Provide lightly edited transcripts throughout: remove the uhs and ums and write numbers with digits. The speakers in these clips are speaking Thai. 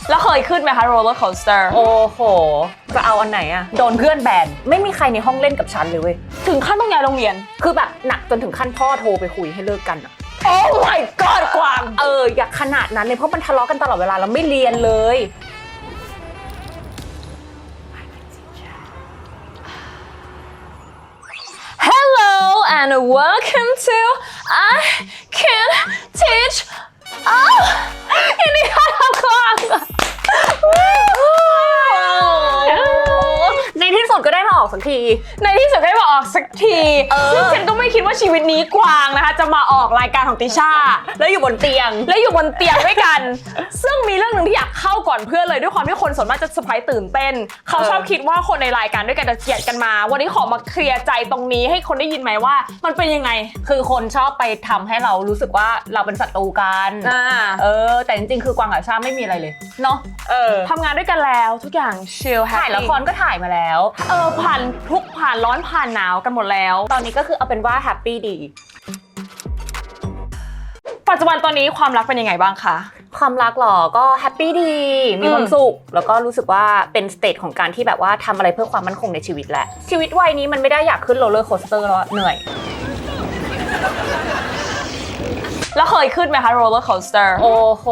แล้วเคยขึ้นไหมคะ roller coaster โอ้โหจะเอาอันไหนอะโดนเพื่อนแบนไม่มีใครในห้องเล่นกับฉันเลยเว้ย ถึงขั้นต้องย้ายโรงเรียน คือแบบหนักจนถึงขั้นพ่อโทรไปคุยให้เลิกกันอะ Oh my god กวาง อย่าขนาดนั้นเลยเพราะมันทะเลาะกันตลอดเวลาแล้วไม่เรียนเลย Hello and welcome to I Can Teach ยินดีต้อนรับกวางในที่สุดก็ได้มาออกสักที ในที่สุดได้มาออกสักทีซึ่งฉันก็ไม่คิดว่าชีวิตนี้กวางนะคะจะมาออกรายการของติช่า แล้วอยู่บนเตียง และอยู่บนเตียงด้วยกัน ซึ่งมีเรื่องหนึ่งที่อยากเข้าก่อนเพื่อนเลยด้วยความที่คนส่วนมากจะเซอร์ไพรส์ตื่นเต้นเขาชอบคิดว่าคนในรายการด้วยกันจะเกลียดกันมาวันนี้ขอมาเคลียร์ใจตรงนี้ให้คนได้ยินไหมว่ามันเป็นยังไงคือคนชอบไปทำให้เรารู้สึกว่าเราเป็นศัตรูกันแต่จริงๆคือกวางกับชาไม่มีอะไรเลยเนาะทำงานด้วยกันแล้วทุกอย่างชิลแฮปปี้ถ่ายละครก็ถ่ายมาแล้วผ่านทุกผ่านร้อนผ่านหนาวกันหมดแล้วตอนนี้ก็คือเอาเป็นว่าแฮปปี้ดีปัจจุบันตอนนี้ความรักเป็นยังไงบ้างคะความรักหรอก็แฮปปี้ดีมีความสุขแล้วก็รู้สึกว่าเป็นสเตจของการที่แบบว่าทำอะไรเพื่อความมั่นคงในชีวิตแหละชีวิตวัยนี้มันไม่ได้อยากขึ้นโรลเลอร์โคสเตอร์แล้วเหนื่อยแล้วเคยขึ้นไหมคะ roller coaster โอ้โห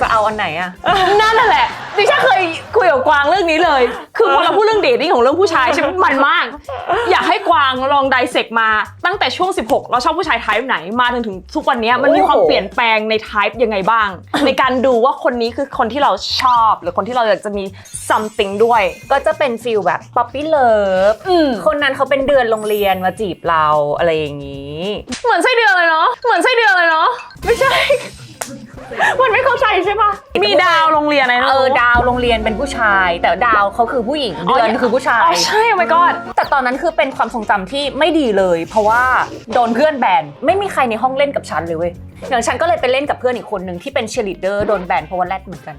จะเอาอันไหนอะนั่นแหละดิฉันเคยคุยกับกวางเรื่องนี้เลยคือพอเราพูดเรื่องเดทติ้งของเรื่องผู้ชายใช่ไหมมันมากอยากให้กวางลองไดเซกมาตั้งแต่ช่วง16เราชอบผู้ชายไทป์ไหนมาถึงทุกวันนี้มันมีความเปลี่ยนแปลงในไทป์ยังไงบ้างในการดูว่าคนนี้คือคนที่เราชอบหรือคนที่เราอยากจะมี something ด้วยก็จะเป็นฟีลแบบ puppy love คนนั้นเขาเป็นเดือนโรงเรียนมาจีบเราอะไรอย่างนี้เหมือนไส้เดือนเลยเนาะไม่ใช่มันไม่เข้าใจใช่ปะมีดาวโรงเรียนอะไรนะดาวโรงเรียนเป็นผู้ชายแต่ดาวเขาคือผู้หญิงเดือนคือผู้ชายใช่ oh my god แต่ตอนนั้นคือเป็นความทรงจำที่ไม่ดีเลยเพราะว่าโดนเพื่อนแบนไม่มีใครในห้องเล่นกับฉันเลยเว้ยอย่างฉันก็เลยไปเล่นกับเพื่อนอีกคนนึงที่เป็นเชียร์ลีดเดอร์โดนแบนเพราะว่าแรดเหมือนกัน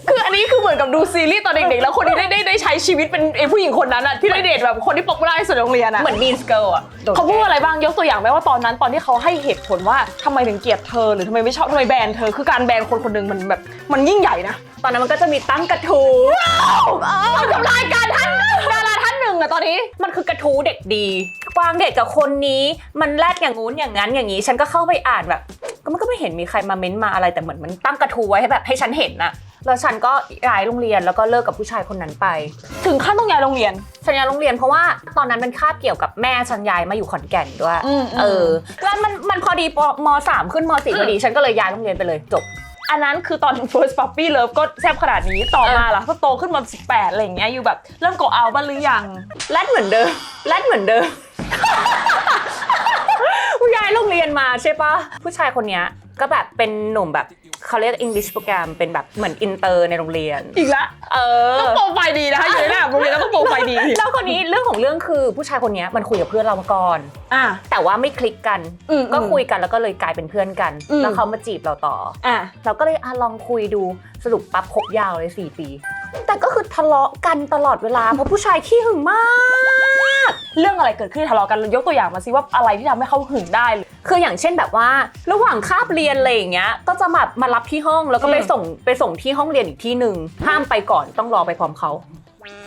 คืออันนี้คือเหมือนกับดูซีรีส์ตอนเด็กๆแล้วคนที่ได้ใช้ชีวิตเป็นผู้หญิงคนนั้นอะที่ได้เดทแบบคนที่ป๊อปปูล่าที่สุดในโรงเรียนอะเหมือนมีนสเกิลอะเขาพูดอะไรบ้างยกตัวอย่างไหมว่าตอนที่เขาให้เหตุผลว่าทำไมถึงเกลียดเธอหรือทำไมไม่ชอบทำไมแบนเธอคือการแบนคนคนหนึ่งมันแบบมันยิ่งใหญ่นะตอนนั้นมันก็จะมีตั้งกระทู้ทำลายการดาราท่านหนึ่งอะตอนนี้มันคือกระทู้เด็กดีกวางเด็กกับคนนี้มันแรดอย่างงู้นอย่างนั้นอย่างนี้ฉันก็เข้าไปอ่านแบบมันก็ไม่เห็นมีใครมาเม้นมาอะไรแต่เหมือนมันตั้งกระทู้ไว้ให้แบบให้ฉันเห็นนะแล้วฉันก็ย้ายโรงเรียนแล้วก็เลิกกับผู้ชายคนนั้นไปถึงขั้นต้องย้ายโรงเรียนฉันย้ายโรงเรียนเพราะว่าตอนนั้นมันคาบเกี่ยวกับแม่ฉันย้ายมาอยู่ขอนแก่นด้วยแล้วมันพอดีม.3 ขึ้นม.4พอดีฉันก็เลยย้ายโรงเรียนไปเลยจบอันนั้นคือตอน first puppy love ก็แซ่บขนาดนี้ต่อมาล่ะพอโตขึ้นมา18อะไรอย่างเงี้ยอยู่แบบเริ่มโกเอาบ้างหรือยังแรดเหมือนเดิมย้ายโรงเรียนมาใช่ปะผู้ชายคนนี้ก็แบบเป็นหนุ่มแบบเขาเรียก English โปรแกรมเป็นแบบเหมือนอินเตอร์ในโรงเรียนอีกแล้วต้องโปรไฟล์ดีนะคะอยู่ในระดับโรงเรียนแล้วต้องโปรไฟล์ดีแล้วคนนี้เรื่องของเรื่องคือผู้ชายคนนี้มันคุยกับเพื่อนเรามาก่อนแต่ว่าไม่คลิกกันก็คุยกันแล้วก็เลยกลายเป็นเพื่อนกันแล้วเขามาจีบเราต่อเราก็เลยลองคุยดูสรุปปั๊บคบยาวเลย4 ปีแต่ก็คือทะเลาะกันตลอดเวลาเพราะผู้ชายขี้หึงมากเรื่องอะไรเกิดขึ้นทะเลาะกันยกตัวอย่างมาสิว่าอะไรที่ทำให้เขาหึงได้คืออย่างเช่นแบบว่าระหว่างคาบเรียนอะไรอย่างเงี้ยก็จะมารับที่ห้องแล้วก็ไปส่งที่ห้องเรียนอีกที่นึงห้ามไปก่อนต้องรอไปพร้อมเขา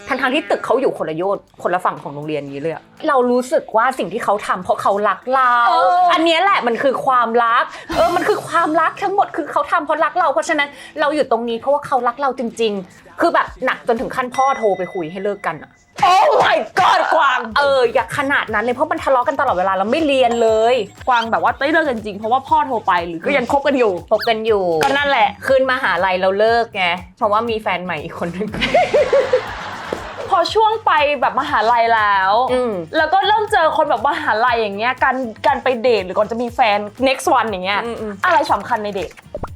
ทั้งที่ตึกเขาอยู่คนละโยชน์คนละฝั่งของโรงเรียนนี้เลยเรารู้สึกว่าสิ่งที่เขาทำเพราะเขารักเราอันนี้แหละมันคือความรักมันคือความรักทั้งหมดคือเขาทำเพราะรักเราเพราะฉะนั้นเราอยู่ตรงนี้เพราะว่าเขารักเราจริงๆคือแบบหนักจนถึงขั้นพ่อโทรไปคุยให้เลิกกันอะOh my god กวางอย่าขนาดนั้นเลยเพราะมันทะเลาะกันตลอดเวลาเราไม่เรียนเลยกวางแบบว่าได้เลิกกันจริงเพราะว่าพ่อโทรไปหรือก็ยังคบกันอยู่ก็นั่นแหละขึ้นมหาลัยเราเลิกไงเพราะว่ามีแฟนใหม่อีกคนนึงพอช่วงไปแบบมหาลัยแล้วแล้วก็เริ่มเจอคนแบบมหาลัยอย่างเงี้ยการไปเดทหรือก่อนจะมีแฟน next one อย่างเงี้ยอะไรสำคัญในเดท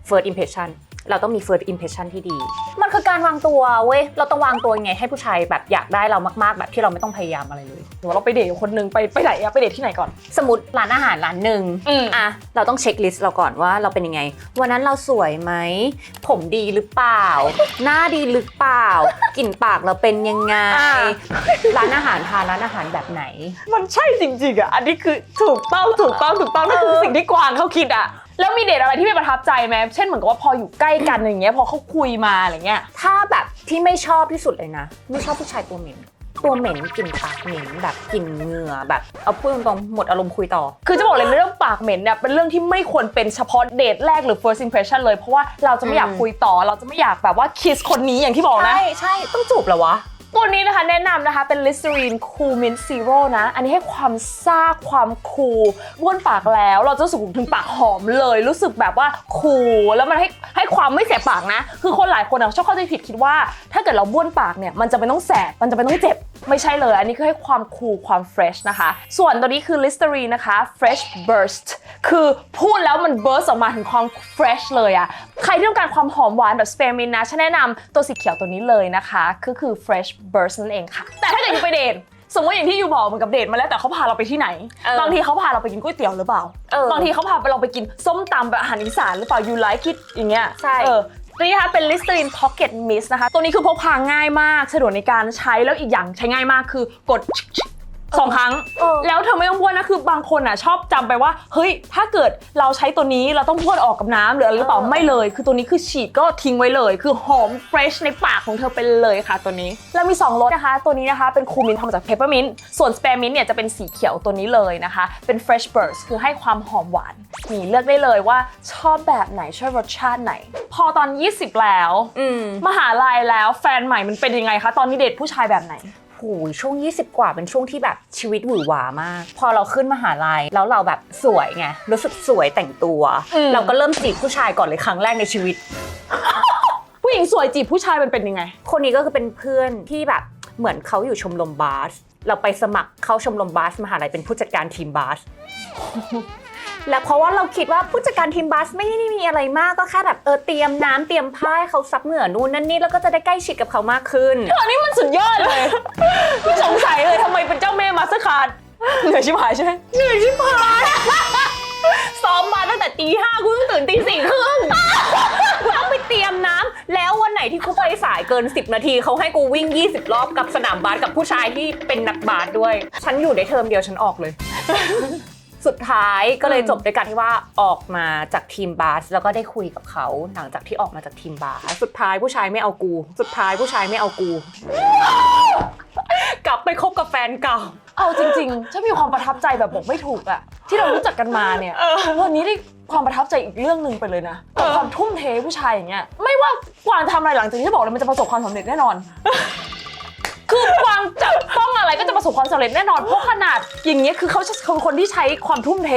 first impression เราต้องมี first impression ที่ดีมันคือการวางตัวเว้ยเราต้องวางตัวยังไงให้ผู้ชายแบบอยากได้เรามากๆแบบที่เราไม่ต้องพยายามอะไรเลยหรือว่าเราไปเดทกับคนนึงไปไหนอะไปเดทที่ไหนก่อนสมมติร้านอาหารร้านนึงเราต้องเช็คลิสต์เราก่อนว่าเราเป็นยังไงวันนั้นเราสวยไหมผมดีหรือเปล่าหน้าดีหรือเปล่ากลิ่นปากเราเป็นยังไงร้านอาหารร้านอาหารแบบไหนมันใช่จริงๆอะอันนี้คือถูกต้องนั่นคือสิ่งที่กวางเขาคิดอะ แล้วมีเดทอะไรที่ไม่ประทับใจไหมเช่นเหมือนกับว่าพออยู่ใกล้กันอย่างเงี้ยพอเขาคุยมาอะไรเงี้ยถ้าแบบที่ไม่ชอบที่สุดเลยนะไม่ชอบผู้ชายตัวเหม็นกลิ่นปากเหม็นแบบกลิ่นเหงื่อแบบเอาพูดตรงๆหมดอารมณ์คุยต่อคือจะบอกเลยเรื่องปากเหม็นเนี่ยเป็นเรื่องที่ไม่ควรเป็นเฉพาะเดทแรกหรือ first impression เลยเพราะว่าเราจะไม่อยากคุยต่อเราจะไม่อยากแบบว่า kiss คนนี้อย่างที่บอกนะใช่ต้องจูบเหรอวะตัวนี้นะคะแนะนำนะคะเป็น Listerine Cool Mint Zero นะอันนี้ให้ความซ่าความคูลบ้วนปากแล้วเราจะรู้สึกถึงปากหอมเลยรู้สึกแบบว่าคูลแล้วมันให้ความไม่แสบปากนะคือคนหลายคนชอบเข้าใจผิดคิดว่าถ้าเกิดเราบ้วนปากเนี่ยมันจะไม่ต้องแสบมันจะไม่ต้องเจ็บไม่ใช่เลยอันนี้คือให้ความคูลความ fresh นะคะส่วนตัวนี้คือ Listerine นะคะ Fresh Burst คือพูดแล้วมัน burst ออกมาถึงความ fresh เลยอะใครที่ต้องการความหอมหวานแบบ Spearmint นะฉันแนะนำตัวสีเขียวตัวนี้เลยนะคะคือ Fresh Burst นั่นเองค่ะแต่ถ้าเกิดอยู่ไปเดทสมมติอย่างที่อยู่บอกเหมือนกับเดทมาแล้วแต่เขาพาเราไปที่ไหนบางทีเขาพาเราไปกินก๋วยเตี๋ยวหรือเปล่าบางทีเขาพาเราไปกินส้มตำแบบอาหารอีสานหรือเปล่า you like it อย่างเงี้ยใช่นี่นะคะเป็น Listerine Pocket Mist นะคะตัวนี้คือพกพาง่ายมากสะดวกในการใช้แล้วอีกอย่างใช้ง่ายมากคือกด2 ครั้งแล้วเธอไม่ต้องบ้วนนะคือบางคนชอบจำไปว่าเฮ้ยถ้าเกิดเราใช้ตัวนี้เราต้องบ้วนออกกับน้ำหรืออะไรหรือเปล่าไม่เลยคือตัวนี้คือฉีดก็ทิ้งไว้เลยคือหอมเฟรชในปากของเธอไปเลยค่ะตัวนี้แล้วมี2รสนะคะตัวนี้นะคะเป็นคูมินทำมาจากเพปเปอร์มินต์ส่วนสเปรมินต์เนี่ยจะเป็นสีเขียวตัวนี้เลยนะคะเป็น Fresh Burst คือให้ความหอมหวานนี่เลือกได้เลยว่าชอบแบบไหนชอบรสชาติไหนพอตอน20แล้วมหาลัยแล้วแฟนใหม่มันเป็นยังไงคะตอนนี้เดทผู้ชายแบบไหนโหช่วง20กว่าเป็นช่วงที่แบบชีวิตหวือหวามากพอเราขึ้นมหาลัยแล้วเราแบบสวยไงรู้สึกสวยแต่งตัวเราก็เริ่มจีบผู้ชายก่อนเลยครั้งแรกในชีวิต ผู้หญิงสวยจีบผู้ชายมันเป็นยังไงคนนี้ก็คือเป็นเพื่อนที่แบบเหมือนเขาอยู่ชมรมบาสเราไปสมัครเข้าชมรมบาสมหาลัยเป็นผู้จัดการทีมบาส และเพราะว่าเราคิดว่าผู้จัดการทีมบาสไม่ได้มีอะไรมากก็แค่แบบเตรียมน้ำเตรียมผ้าให้เขาซับเหงื่อนู่นนั่นนี่แล้วก็จะได้ใกล้ชิดกับเขามากขึ้นอันนี้มันสุดยอดเลยไม่สงสัยเลยทำไมเป็นเจ้าแม่มาสเตอร์คาร์ดเหนื่อยชิบหายใช่ไหมเหนื่อยชิบหายซ้อมมาตั้งแต่ตี 5กูต้องตื่นตี 4 ครึ่งกูต้องไปเตรียมน้ำแล้ววันไหนที่กูไปสายเกิน10 นาทีเขาให้กูวิ่ง20 รอบกับสนามบาสกับผู้ชายที่เป็นนักบาสด้วยฉันอยู่ได้เทอมเดียวฉันออกเลยสุดท้ายก็เลยจบด้วยกันที่ว่าออกมาจากทีมบาสแล้วก็ได้คุยกับเขาหลังจากที่ออกมาจากทีมบาสสุดท้ายผู้ชายไม่เอากูกลับไปคบกับแฟนเก่าเอาจริงๆฉันมีความประทับใจแบบบอกไม่ถูกอะที่เรารู้จักกันมาเนี่ยวันนี้ได้ความประทับใจอีกเรื่องนึงไปเลยนะกับความทุ่มเทผู้ชายอย่างเงี้ยไม่ว่ากวางทำอะไรหลังจากนี้จะบอกเลยมันจะประสบความสำเร็จแน่นอนคือกวางจะต้องอะไรก็จะประสบความสำเร็จแน่นอนเพราะขนาดอย่างเงี้ยคือเขาเป็นคนที่ใช้ความทุ่มเท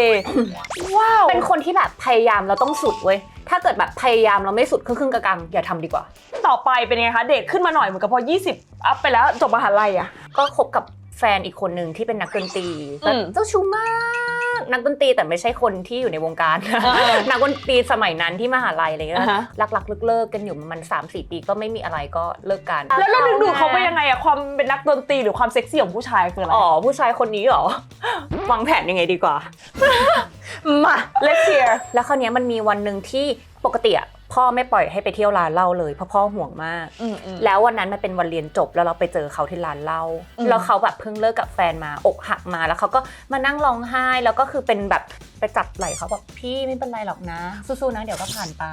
ว้าวเป็นคนที่แบบพยายามเราต้องสุดเว้ยถ้าเกิดแบบพยายามเราไม่สุดครึ่งๆกลางๆอย่าทำดีกว่าต่อไปเป็นไงคะเดทขึ้นมาหน่อยเหมือนกับพอ20อัพไปแล้วจบมหาลัยก็คบกับแฟนอีกคนนึงที่เป็นนักดนตรีเจ้าชู้มากนักดนตรีแต่ไม่ใช่คนที่อยู่ในวงการนักดนตรีสมัยนั้นที่มหาลัยอะไรเงี้ยรักๆเลิกกันอยู่มัน 3-4 ปีก็ไม่มีอะไรก็เลิกกันแล้วเราดูเขาไปยังไงความเป็นนักดนตรีหรือความเซ็กซี่ของผู้ชายคืออะไรผู้ชายคนนี้เหรอวางแผนยังไงดีกว่ามา let's hear แล้วคราวนี้มันมีวันนึงที่ปกติพ่อไม่ปล่อยให้ไปเที่ยวร้านเหล้าเลยเพราะพ่อห่วงมากแล้ววันนั้นมันเป็นวันเรียนจบแล้วเราไปเจอเขาที่ร้านเหล้าแล้วเขาแบบเพิ่งเลิกกับแฟนมาอกหักมาแล้วเขาก็มานั่งร้องไห้แล้วก็คือเป็นแบบไปจับไหล่เขาแบบพี่ไม่เป็นไรหรอกนะสู้ๆนะเดี๋ยวก็ผ่านไป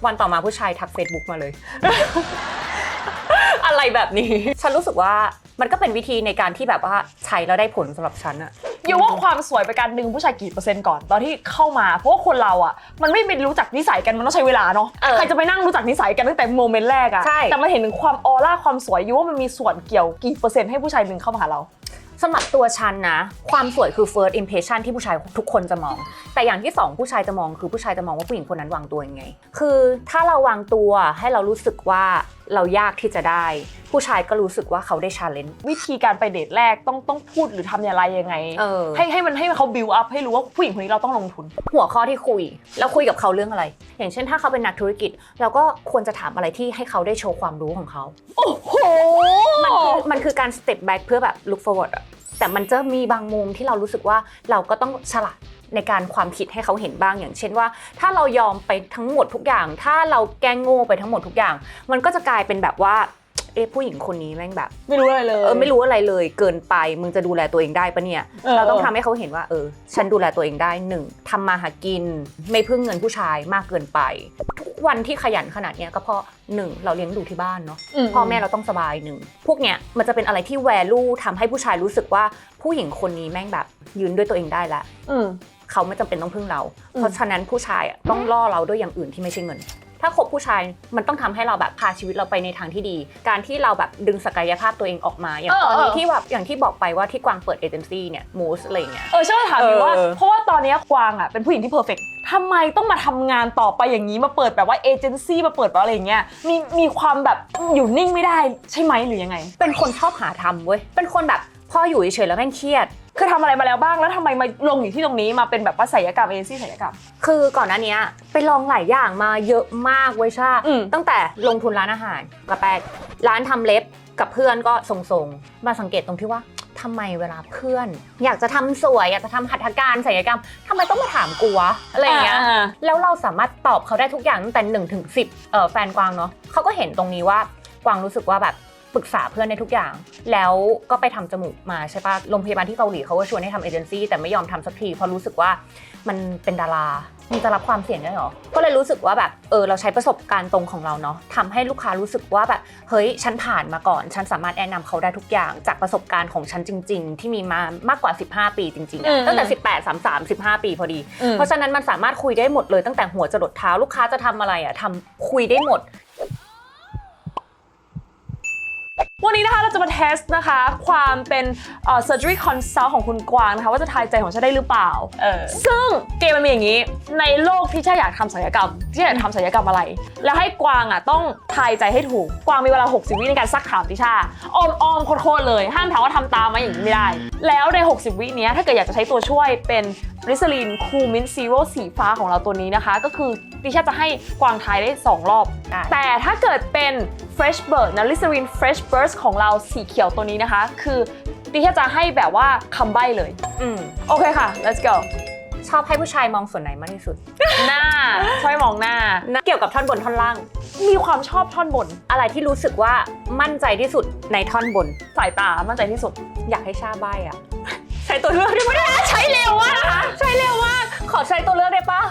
วันต่อมาผู้ชายทัก Facebook มาเลย อะไรแบบนี้ฉันรู้สึกว่ามันก็เป็นวิธีในการที่แบบว่าใช้แล้วได้ผลสำหรับฉันอะอยู่ว่าความสวยเป็นการดึงผู้ชายกี่%ก่อนตอนที่เข้ามาเพราะว่าคนเราอะมันไม่เป็นรู้จักนิสัยกันมันต้องใช้เวลาเนาะใครจะไปนั่งรู้จักนิสัยกันตั้งแต่โมเมนต์แรกอะแต่มันเห็นถึงความออร่าความสวยอยู่ว่ามันมีส่วนเกี่ยวกี่%ให้ผู้ชายดึงเข้ามาหาเราสำหรับตัวฉันนะความสวยคือ first impression ที่ผู้ชายทุกคนจะมองแต่อย่างที่2ผู้ชายจะมองคือผู้ชายจะมองว่าผู้หญิงคนนั้นวางตัวยังไงคือถ้าเราวางตัวให้เรารู้สึกว่าเรายากที่จะได้ผู้ชายก็รู้สึกว่าเขาได้ challenge วิธีการไปเดทแรกต้องพูดหรือทำอะไรยังไงให้มันเขา build up ให้รู้ว่าผู้หญิงคนนี้เราต้องลงทุนหัวข้อที่คุยแล้วคุยกับเขาเรื่องอะไรอย่างเช่นถ้าเขาเป็นนักธุรกิจเราก็ควรจะถามอะไรที่ให้เขาได้โชว์ความรู้ของเขาโอ้โหมันคือการ step back เพื่อแบบ look forward แต่มันจะมีบางมุมที่เรารู้สึกว่าเราก็ต้องฉลาดในการความคิดให้เขาเห็นบ้างอย่างเช่นว่าถ้าเรายอมไปทั้งหมดทุกอย่างถ้าเราแกล้งโง่ไปทั้งหมดทุกอย่างมันก็จะกลายเป็นแบบว่า ผู้หญิงคนนี้แม่งแบบ ไม่รู้อะไรเลย ไม่รู้อะไรเลยเกินไปมึงจะดูแลตัวเองได้ปะเนี่ยเราต้องทำให้เขาเห็นว่าฉันดูแลตัวเองได้1ทำมาหากินไม่พึ่งเงินผู้ชายมากเกินไปทุกวันที่ขยันขนาดเนี้ยก็เพราะ1เราเลี้ยงดูที่บ้านเนาะพ่อแม่เราต้องสบายพวกเนี้ยมันจะเป็นอะไรที่ value ทำให้ผู้ชายรู้สึกว่าผู้หญิงคนนี้แม่งแบบยืนด้วยตัวเองได้แล้วเขาไม่จำเป็นต้องพึ่งเราเพราะฉะนั้นผู้ชายต้องล่อเราด้วยอย่างอื่นที่ไม่ใช่เงินถ้าคบผู้ชายมันต้องทำให้เราแบบพาชีวิตเราไปในทางที่ดีการที่เราแบบดึงศักยภาพตัวเองออกมาอย่างตอนนี้ที่แบบอย่างที่บอกไปว่าที่กวางเปิดเอเจนซี่เนี่ยมูสอะไรเงี้ยใช่ถามอยู่ว่าเพราะว่าตอนนี้กวางเป็นผู้หญิงที่เพอร์เฟกต์ทำไมต้องมาทำงานต่อไปอย่างนี้มาเปิดแบบว่าเอเจนซี่มาเปิดแบบอะไรอย่างเงี้ยมีความแบบอยู่นิ่งไม่ได้ใช่ไหมหรือยังไงเป็นคนชอบหาทำเว้ยเป็นคนแบบพออยู่เฉยๆแล้วแม่งเครียดคือทำอะไรมาแล้วบ้างแล้วทำไมมาลงอยู่ที่ตรงนี้มาเป็นแบบว่าศัลยกรรมเอเจนซี่ศัลยกรรมคือก่อนหน้านี้ไปลองหลายอย่างมาเยอะมากเว้ยช่าตั้งแต่ลงทุนร้านอาหารกับแปดร้านทำเล็บกับเพื่อนก็ทรงๆมาสังเกตตรงที่ว่าทำไมเวลาเพื่อนอยากจะทำสวยอยากจะทำหัตถการศัลยกรรมทำไมต้องมาถามกูวะอะไรอย่างเงี้ยแล้วเราสามารถตอบเขาได้ทุกอย่างตั้งแต่1 ถึง 10แฟนกวางเนาะเขาก็เห็นตรงนี้ว่ากวางรู้สึกว่าแบบปรึกษาเพื่อนในทุกอย่างแล้วก็ไปทำจมูกมาใช่ปะโรงพยาบาลที่เกาหลีเขาก็ชวนให้ทำเอเจนซี่แต่ไม่ยอมทำสักทีเพราะรู้สึกว่ามันเป็นดารามันจะรับความเสี่ยงได้หรอก็เลยรู้สึกว่าแบบเราใช้ประสบการณ์ตรงของเราเนาะทำให้ลูกค้ารู้สึกว่าแบบเฮ้ยฉันผ่านมาก่อนฉันสามารถแนะนำเขาได้ทุกอย่างจากประสบการณ์ของฉันจริงๆที่มีมามากกว่า15ปีจริงๆตั้งแต่18 33 15ปีพอดีเพราะฉะนั้นมันสามารถคุยได้หมดเลยตั้งแต่หัวจรดเท้าลูกค้าจะทำอะไรทำคุยได้หมดวันนี้นะคะเราจะมาเทสนะคะความเป็นsurgery consult ของคุณกวางนะคะว่าจะทายใจของฉันได้หรือเปล่าซึ่งเกมมันมีอย่างนี้ในโลกที่ฉันอยากทำศัลยกรรมที่อยากทำศัลยกรรมอะไรแล้วให้กวางต้องทายใจให้ถูกกวางมีเวลา60วิในการซักถามติช่าอ้อมโคตรเลยห้ามถามว่าทำตามไหมอย่างนี้ไม่ได้แล้วใน60วินี้ถ้าเกิดอยากจะใช้ตัวช่วยเป็นริสลีนคูลมินท์ซีโร่สีฟ้าของเราตัวนี้นะคะก็คือดิฉันจะให้กวางทายได้2รอบแต่ถ้าเกิดเป็น Fresh Burst นะ Listerine Fresh Burst ของเราสีเขียวตัวนี้นะคะคือดิฉันจะให้แบบว่าคำใบ้เลยโอเคค่ะ let's go ชอบให้ผู้ชายมองส่วนไหนมากที่สุดหน้าช่วยมองหน้าเกี่ยวกับท่อนบนท่อนล่างมีความชอบท่อนบนอะไรที่รู้สึกว่ามั่นใจที่สุดในท่อนบนสายตามั่นใจที่สุดอยากให้ชาใบ้ใช้ตัวเลือกได้ไหมใช้เร็วมากใช้เร็วมากขอใช้ตัวเลือกได้ปะ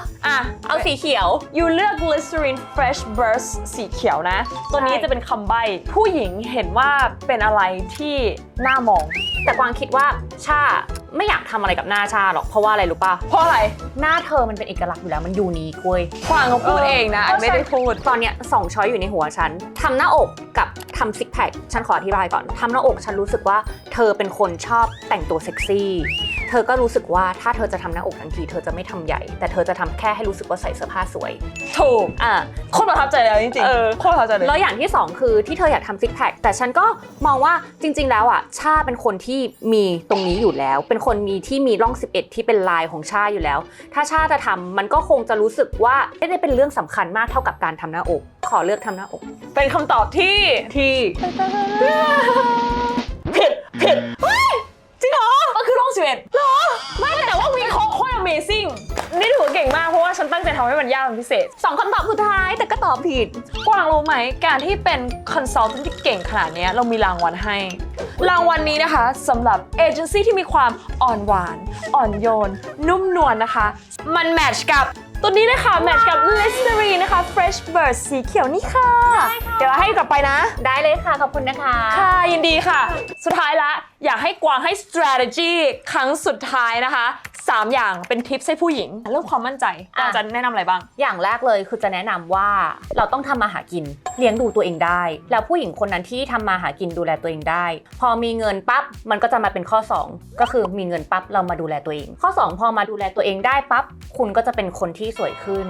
เอาสีเขียวยูเลือก Listerine Fresh Burst สีเขียวนะตัวนี้จะเป็นคำใบ้ผู้หญิงเห็นว่าเป็นอะไรที่น่ามองแต่กวางคิดว่าชาไม่อยากทำอะไรกับหน้าชาหรอกเพราะว่าอะไรรู้ปะเพราะอะไรหน้าเธอมันเป็นเอกลักษณ์อยู่แล้วมันยูนิคเว้ยกวางเขาพูดเองนะไม่ได้พูดตอนเนี้ย2ช้อยอยู่ในหัวฉันทำหน้าอกกับทำซิกแพคฉันขออธิบายก่อนทำหน้าอกฉันรู้สึกว่าเธอเป็นคนชอบแต่งตัวเซ็กซี่เธอก็รู้สึกว่าถ้าเธอจะทำหน้าอกทันทีเธอจะไม่ทำใหญ่แต่เธอจะทำแค่ให้รู้สึกว่าใส่เสื้อผ้าสวยถูกโคตรประทับใจเลยจริงๆโคตรประทับใจเลยแล้วอย่างที่2คือที่เธออยากทำซิกแพคแต่ฉันก็มองว่าจริงๆแล้วชาเป็นคนที่มีตรงนี้อยู่แล้วเป็นคนที่มีร่อง11ที่เป็นลายของชาอยู่แล้วถ้าชาจะทำมันก็คงจะรู้สึกว่าไม่ได้เป็นเรื่องสำคัญมากเท่ากับการทำหน้าอกขอเลือกทำหน้าอกเป็นคำตอบที่ผิดจริงเหรอมันคือร่อง11เหรอไม่แต่ว่าวิเคราะห์โคตร Amazing นี่ถือว่าเก่งมากเพราะว่าฉันตั้งใจทำให้มันยากเป็นพิเศษ2คำตอบสุดท้ายแต่ก็ตอบผิดกวางรู้ไหมการที่เป็น consultant ที่เก่งขนาดนี้เรามีรางวัลให้รางวัลนี้นะคะสำหรับเอเจนซี่ที่มีความอ่อนหวานอ่อนโยนนุ่มนวลนะคะมันแมทช์กับตัวนี้เลยค่ะแมทช์กับ Listerine นะคะ Fresh Burst สีเขียวนี่ค่ะเดี๋ยวเราให้กลับไปนะได้เลยค่ะขอบคุณนะคะค่ะยินดีค่ะสุดท้ายละอยากให้กวางให้ strategy ครั้งสุดท้ายนะคะ3อย่างเป็นทิปให้ผู้หญิงเรื่องความมั่นใจกวางจะแนะนำอะไรบ้างอย่างแรกเลยคือจะแนะนำว่าเราต้องทำมาหากินเลี้ยงดูตัวเองได้แล้วผู้หญิงคนนั้นที่ทำมาหากินดูแลตัวเองได้พอมีเงินปั๊บมันก็จะมาเป็นข้อ2ก็คือมีเงินปั๊บเรามาดูแลตัวเองข้อ2พอมาดูแลตัวเองได้ปั๊บคุณก็จะเป็นคนที่สวยขึ้น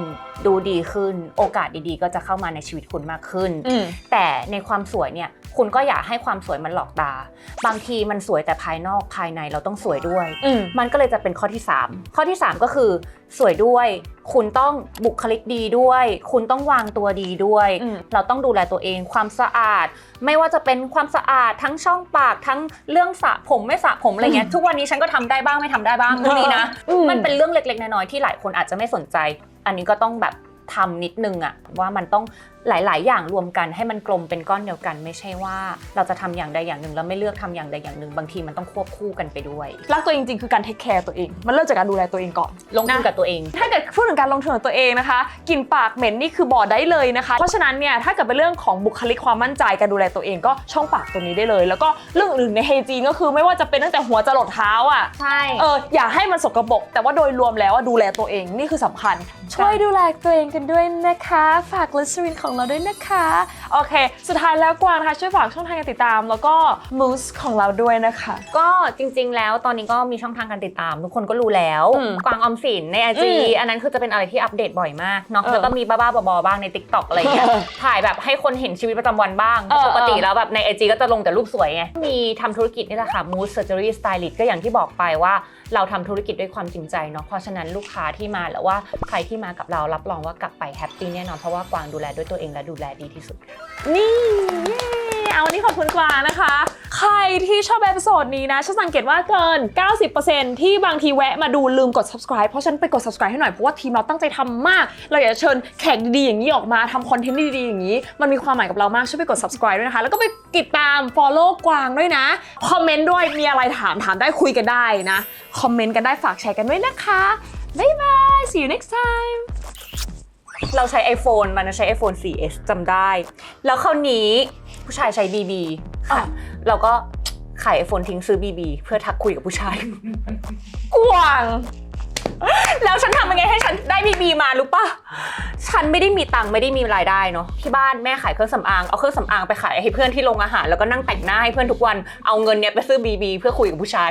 ดูดีขึ้นโอกาสดีๆก็จะเข้ามาในชีวิตคุณมากขึ้นแต่ในความสวยเนี่ยคุณก็อย่าให้ความสวยมันหลอกตาบางทีมันสวยแต่ภายนอกภายในเราต้องสวยด้วยมันก็เลยจะเป็นข้อที่3ข้อที่3ก็คือสวยด้วยคุณต้องบุคลิกดีด้วยคุณต้องวางตัวดีด้วยเราต้องดูแลตัวเองความสะอาดไม่ว่าจะเป็นความสะอาดทั้งช่องปากทั้งเรื่องสระผมไม่สระผมอะไรเงี้ยทุกวันนี้ฉันก็ทำได้บ้างไม่ทำได้บ้างนี่นะมันเป็นเรื่องเล็กๆน้อยๆที่หลายคนอาจจะไม่สนใจอันนี้ก็ต้องแบบ ทำนิดนึงอะว่ามันต้องหลายๆอย่างรวมกันให้มันกลมเป็นก้อนเดียวกันไม่ใช่ว่าเราจะทำอย่างใดอย่างหนึ่งแล้วไม่เลือกทำอย่างใดอย่างหนึ่งบางทีมันต้องควบคู่กันไปด้วยรักตัวเองจริงๆคือการเทคแคร์ตัวเองมันเริ่มจากการดูแลตัวเองก่อน ลงทุนกับตัวเอง ถ้าเกิดพูดถึงการลงทุนกับตัวเองนะคะกลิ่นปากเหม็นนี่คือบอกได้เลยนะคะเพราะฉะนั้นเนี่ยถ้าเกิดเป็นเรื่องของบุคลิกความมั่นใจการดูแลตัวเองก็ช่องปากตัวนี้ได้เลยแล้วก็เรื่องอื่นในเฮจีนก็คือไม่ว่าจะเป็นตั้งแต่หัวจรดเท้าอ่ะ ใช่ อย่าให้มันสกปรกแต่ว่าโดยรวมแล้วดูแลตัวเองนี่คือสำคัญช่วยดูแลตัวเองกันด้วยนะคะฝากลิสต์ของเราด้วยนะคะโอเคสุดท้ายแล้วกวางนะคะช่วยฝากช่องทางการติดตามแล้วก็มูสของเราด้วยนะคะ ก็จริงๆแล้วตอนนี้ก็มีช่องทางการติดตามทุกคนก็รู้แล้ว กวางออมสินใน IG อันนั้นคือจะเป็นอะไรที่อัปเดตบ่อยมากเนาะแล้วก็มีบ้าๆบอๆบ้างใน TikTok อะไรอย่างเงี้ย ถ่ายแบบให้คนเห็นชีวิตประจำวันบ้างปกติแล้วแบบใน IG ก็จะลงแต่รูปสวยไงมีทำธุรกิจนี่แหละค่ะ Moose Surgery Stylist ก็อย่างที่บอกไปว่าเราทำธุรกิจด้วยความจริงใจเนาะเพราะฉะนั้นลูกค้าที่มาหรือว่าใครที่มากับเรารับรองว่ากลับไปแฮปปี้แน่นอนเพราะว่ากวางดูแลด้วยตัวเองและดูแลดีที่สุดนี่เอาวันนี้ขอบคุณกวางนะคะ ใครที่ชอบเอพิโซดนี้นะฉันสังเกตว่าเกิน 90% ที่บางทีแวะมาดูลืมกด subscribe เพราะฉันไปกด subscribe ให้หน่อยเพราะว่าทีมเราตั้งใจทำมากเราอยากจะเชิญแขกดีๆอย่างนี้ออกมาทำคอนเทนต์ดีๆอย่างนี้มันมีความหมายกับเรามากช่วยไปกด subscribe ด้วยนะคะแล้วก็ไปติดตาม follow กวางด้วยนะคอมเมนต์ด้วยมีอะไรถามได้คุยกันได้นะคอมเมนต์กันได้ฝากแชร์กันด้วยนะคะบ๊ายบาย see you next timeเราใช้ iPhone มันใช้ iPhone 4S จำได้แล้วคราวนี้ผู้ชายใช้ BB ค่ะเราก็ขาย iPhone ทิ้งซื้อ BB เพื่อทักคุยกับผู้ชายกวาง แล้วฉันทำยังไงให้ฉันได้ BB มารู้ป่ะฉันไม่ได้มีตังค์ไม่ได้มีรายได้เนาะที่บ้านแม่ขายเครื่องสำอางเอาเครื่องสำอางไปขายให้เพื่อนที่โรงอาหารแล้วก็นั่งแต่งหน้าให้เพื่อนทุกวันเอาเงินเนี้ยไปซื้อ BB เพื่อคุยกับผู้ชาย